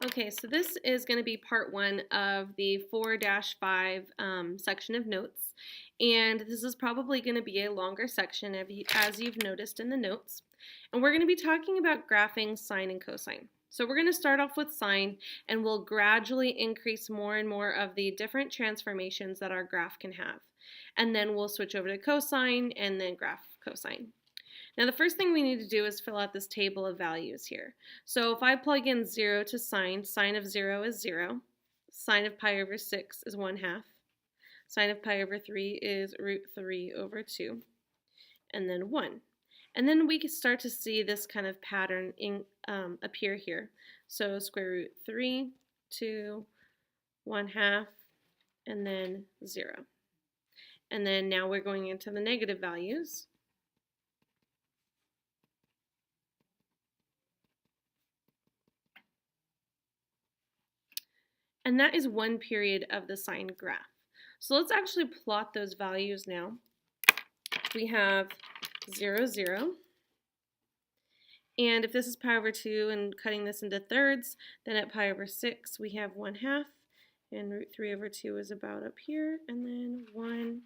Okay, so this is going to be part one of the 4-5 section of notes. And this is probably going to be a longer section as you've noticed in the notes. And we're going to be talking about graphing sine and cosine. So we're going to start off with sine, and we'll gradually increase more and more of the different transformations that our graph can have. And then we'll switch over to cosine and then graph cosine. Now the first thing we need to do is fill out this table of values here. So if I plug in 0 to sine, sine of 0 is 0. Sine of pi over 6 is 1/2. Sine of pi over 3 is root 3 over 2. And then 1. And then we can start to see this kind of pattern appear here. So square root 3, 2, 1/2, and then 0. And then now we're going into the negative values. And that is one period of the sine graph. So let's actually plot those values now. We have 0, 0. And if this is pi over 2 and cutting this into thirds, then at pi over 6 we have 1/2. And root 3 over 2 is about up here. And then 1,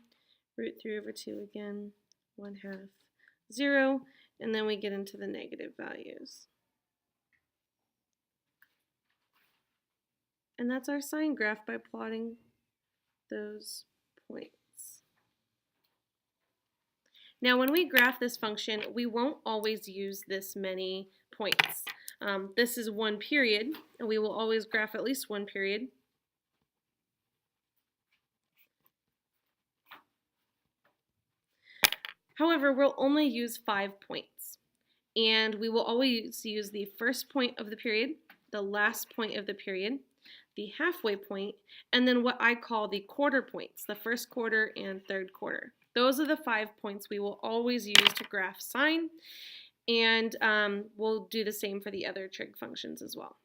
root 3 over 2 again, 1/2, 0. And then we get into the negative values. And that's our sine graph by plotting those points. Now when we graph this function, we won't always use this many points. This is one period, and we will always graph at least one period. However, we'll only use 5 points. And we will always use the first point of the period, the last point of the period, the halfway point, and then what I call the quarter points, the first quarter and third quarter. Those are the 5 points we will always use to graph sine, and we'll do the same for the other trig functions as well.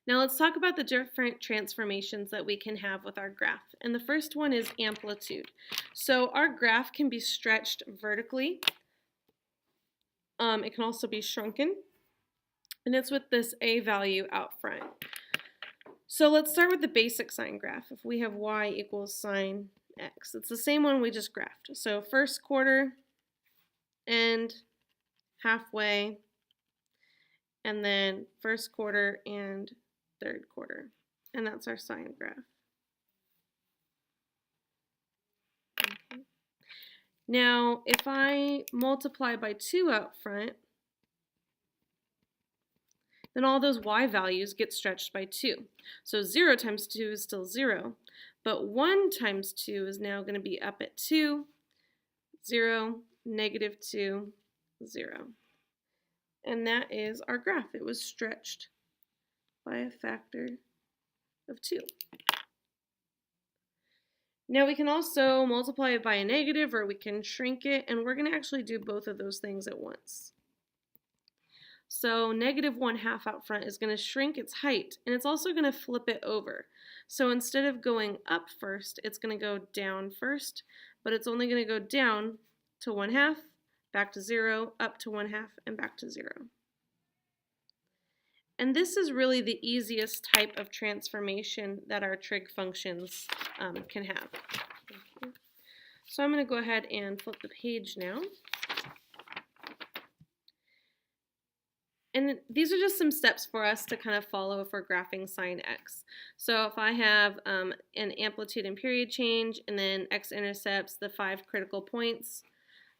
Now let's talk about the different transformations that we can have with our graph. And the first one is amplitude. So our graph can be stretched vertically. It can also be shrunken, and it's with this a value out front. So let's start with the basic sine graph. If we have y equals sine x, it's the same one we just graphed. So first quarter, end, halfway, and then first quarter and third quarter. And that's our sine graph. Okay. Now, if I multiply by 2 out front, then all those y values get stretched by 2. So 0 times 2 is still 0, but 1 times 2 is now going to be up at 2, 0, negative 2, 0. And that is our graph. It was stretched by a factor of 2. Now we can also multiply it by a negative, or we can shrink it, and we're going to actually do both of those things at once. So negative 1/2 out front is going to shrink its height, and it's also going to flip it over. So instead of going up first, it's going to go down first, but it's only going to go down to 1/2, back to 0, up to 1/2, and back to 0. And this is really the easiest type of transformation that our trig functions can have. Okay. So I'm going to go ahead and flip the page now. And these are just some steps for us to kind of follow for graphing sine x. So if I have an amplitude and period change, and then x-intercepts the 5 critical points,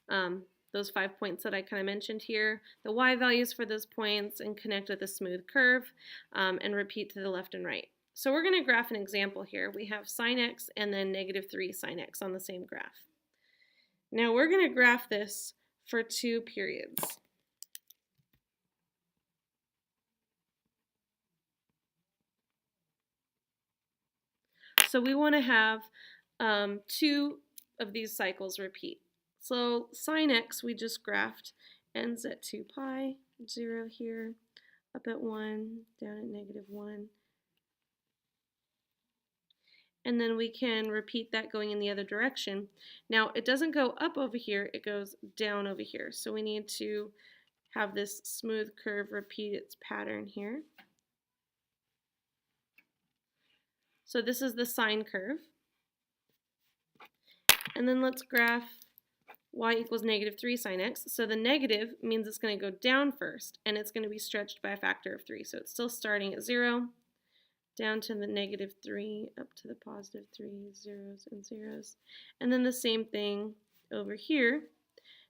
those 5 points that I kind of mentioned here, the y values for those points, and connect with a smooth curve, and repeat to the left and right. So we're going to graph an example here. We have sine x and then negative 3 sine x on the same graph. Now we're going to graph this for 2 periods. So we want to have 2 of these cycles repeat. So sine x we just graphed ends at 2 pi, 0 here, up at 1, down at negative 1. And then we can repeat that going in the other direction. Now it doesn't go up over here, it goes down over here. So we need to have this smooth curve repeat its pattern here. So this is the sine curve. And then let's graph y equals -3 sine x. So the negative means it's going to go down first, and it's going to be stretched by a factor of 3. So it's still starting at 0, down to the -3, up to the +3, zeros and zeros. And then the same thing over here.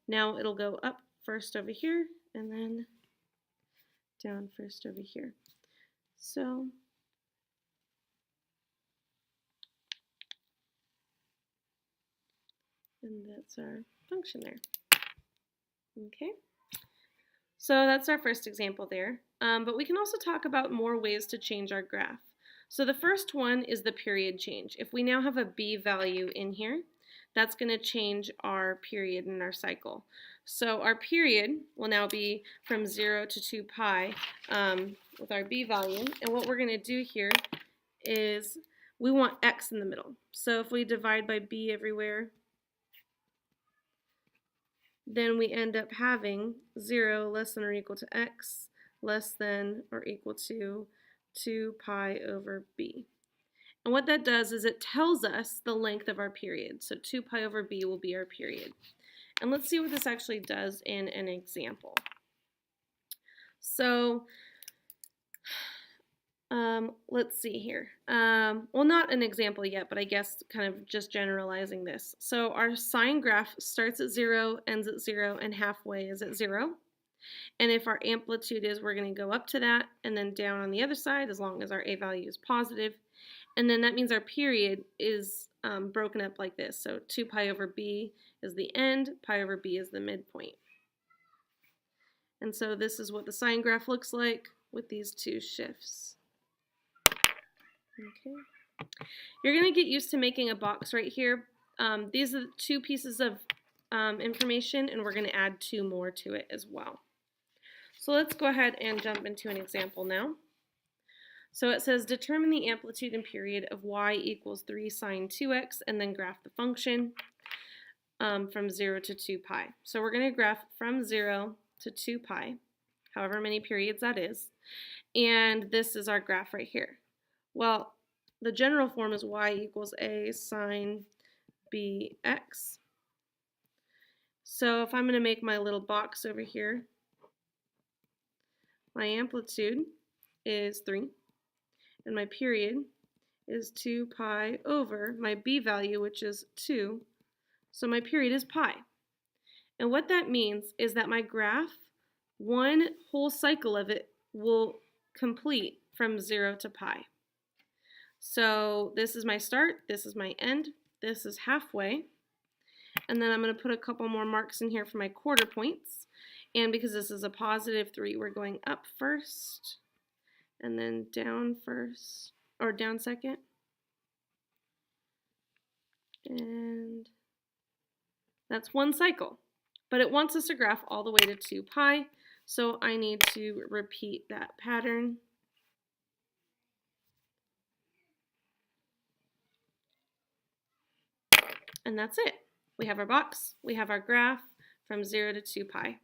Now it'll go up first over here, and then down first over here. So and that's our function there. Okay, so that's our first example there. But we can also talk about more ways to change our graph. So the first one is the period change. If we now have a b value in here, that's going to change our period in our cycle. So our period will now be from 0 to 2 pi with our b value. And what we're going to do here is we want x in the middle. So if we divide by b everywhere, then we end up having 0 less than or equal to x less than or equal to 2 pi over b. And what that does is it tells us the length of our period. So 2 pi over b will be our period. And let's see what this actually does in an example. So let's see here. Well, not an example yet, but I guess kind of just generalizing this. So our sine graph starts at 0, ends at 0, and halfway is at 0. And if our amplitude is, we're going to go up to that and then down on the other side as long as our a value is positive. And then that means our period is broken up like this. So 2 pi over b is the end, pi over b is the midpoint. And so this is what the sine graph looks like with these two shifts. Okay. You're going to get used to making a box right here. These are the 2 pieces of information, and we're going to add 2 more to it as well. So let's go ahead and jump into an example now. So it says determine the amplitude and period of y equals 3 sine 2x, and then graph the function from 0 to 2 pi. So we're going to graph from 0 to 2 pi, however many periods that is. And this is our graph right here. Well, the general form is y equals a sine bx. So if I'm going to make my little box over here, my amplitude is 3, and my period is 2 pi over my b value, which is 2. So my period is pi. And what that means is that my graph, one whole cycle of it will complete from 0 to pi. So this is my start, this is my end, this is halfway, and then I'm going to put a couple more marks in here for my quarter points. And because this is a +3, we're going up first, and then down first, or down second. And that's one cycle. But it wants us to graph all the way to 2 pi, so I need to repeat that pattern. And that's it. We have our box, we have our graph from 0 to 2 pi.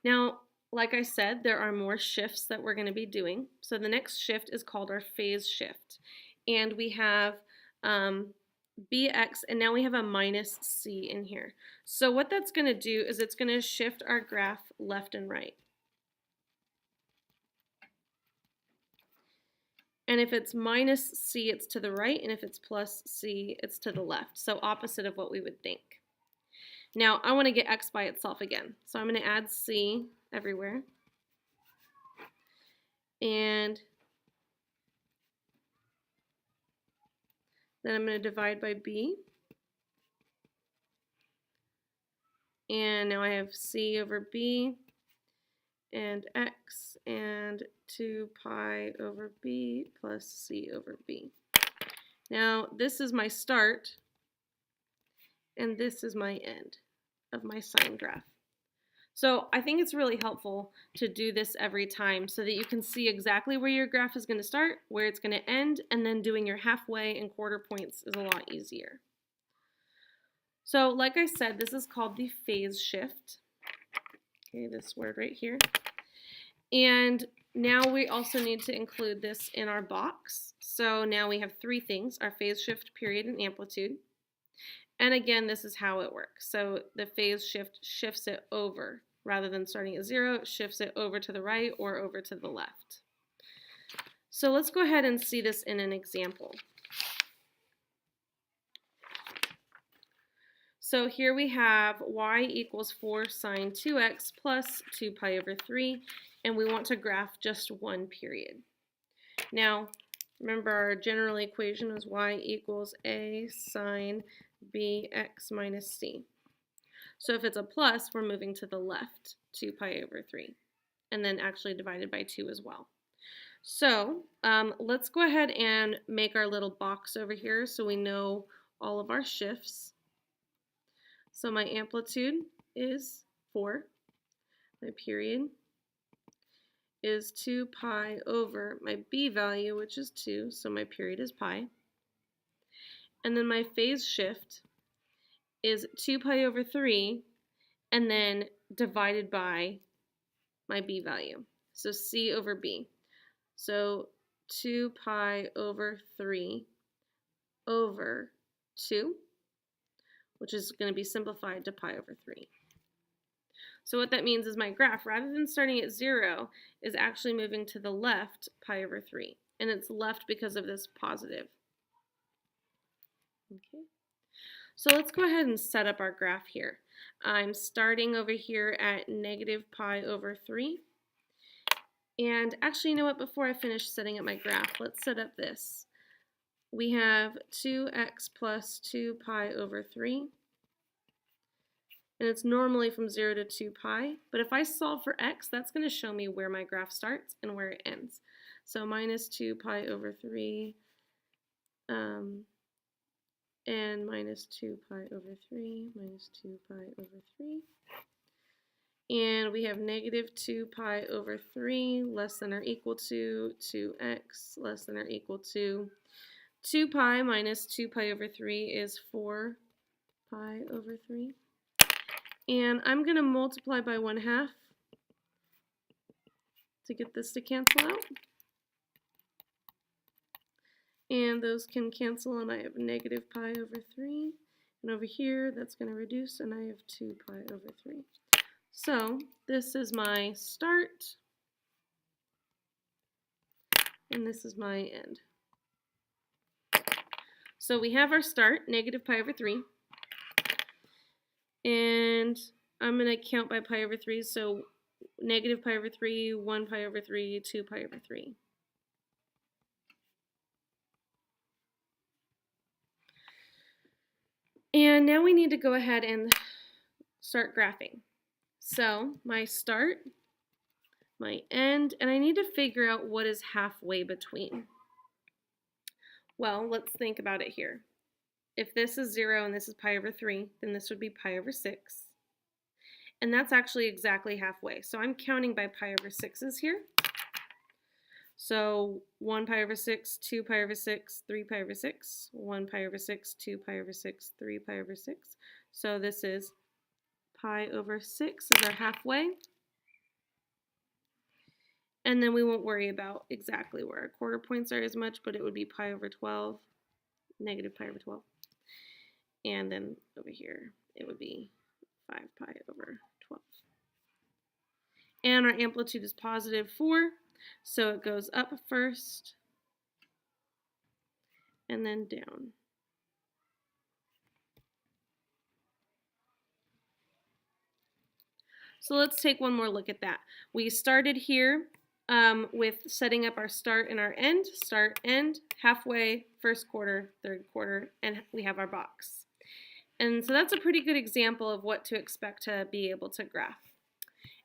Now, like I said, there are more shifts that we're going to be doing. So the next shift is called our phase shift. And we have bx, and now we have a minus c in here. So what that's going to do is it's going to shift our graph left and right. And if it's minus c, it's to the right, and if it's plus c, it's to the left. So opposite of what we would think. Now, I want to get x by itself again. So I'm going to add c everywhere. And then I'm going to divide by b. And now I have c over b and x and 2 pi over b plus c over b. Now, this is my start, and this is my end of my sine graph. So I think it's really helpful to do this every time so that you can see exactly where your graph is going to start, where it's going to end, and then doing your halfway and quarter points is a lot easier. So like I said, this is called the phase shift. Okay, this word right here. And Now we also need to include this in our box. So now we have three things: our phase shift, period, and amplitude. And again, this is how it works. So the phase shift shifts it over. Rather than starting at 0, it shifts it over to the right or over to the left. So let's go ahead and see this in an example. So here we have y equals 4 sine 2x plus 2 pi over 3, and we want to graph just one period. Now, remember our general equation is y equals a sine bx minus c. So if it's a plus, we're moving to the left, 2 pi over 3, and then actually divided by 2 as well. So let's go ahead and make our little box over here so we know all of our shifts. So my amplitude is 4. My period is 2 pi over my b value, which is 2, so my period is pi. And then my phase shift is 2 pi over 3, and then divided by my b value, so c over b. So 2 pi over 3 over 2, which is going to be simplified to pi over 3. So what that means is my graph, rather than starting at 0, is actually moving to the left pi over 3. And it's left because of this positive. Okay. So let's go ahead and set up our graph here. I'm starting over here at negative pi over 3. And actually, you know what? Before I finish setting up my graph, let's set up this. We have 2x plus 2 pi over 3. And it's normally from 0 to 2 pi. But if I solve for x, that's going to show me where my graph starts and where it ends. So minus 2 pi over 3 and minus 2 pi over 3 minus 2 pi over 3. And we have negative 2 pi over 3 less than or equal to 2x less than or equal to 2 pi minus 2 pi over 3 is 4 pi over 3. And I'm going to multiply by 1/2 to get this to cancel out. And those can cancel, and I have negative pi over 3. And over here, that's going to reduce, and I have 2 pi over 3. So this is my start, and this is my end. So we have our start, negative pi over 3. And I'm going to count by pi over 3, so negative pi over 3, 1 pi over 3, 2 pi over 3. And now we need to go ahead and start graphing. So my start, my end, and I need to figure out what is halfway between. Well, let's think about it here. If this is 0 and this is pi over 3, then this would be pi over 6. And that's actually exactly halfway. So I'm counting by pi over 6's here. So 1 pi over 6, 2 pi over 6, 3 pi over 6, 1 pi over 6, 2 pi over 6, 3 pi over 6. So this is pi over 6 is our halfway. And then we won't worry about exactly where our quarter points are as much, but it would be pi over 12, negative pi over 12. And then over here, it would be 5 pi over 12. And our amplitude is positive 4, so it goes up first and then down. So let's take one more look at that. We started here with setting up our start and our end, start, end, halfway, first quarter, third quarter, and we have our box. And so that's a pretty good example of what to expect to be able to graph.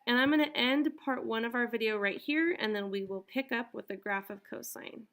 And I'm going to end part 1 of our video right here, and then we will pick up with the graph of cosine.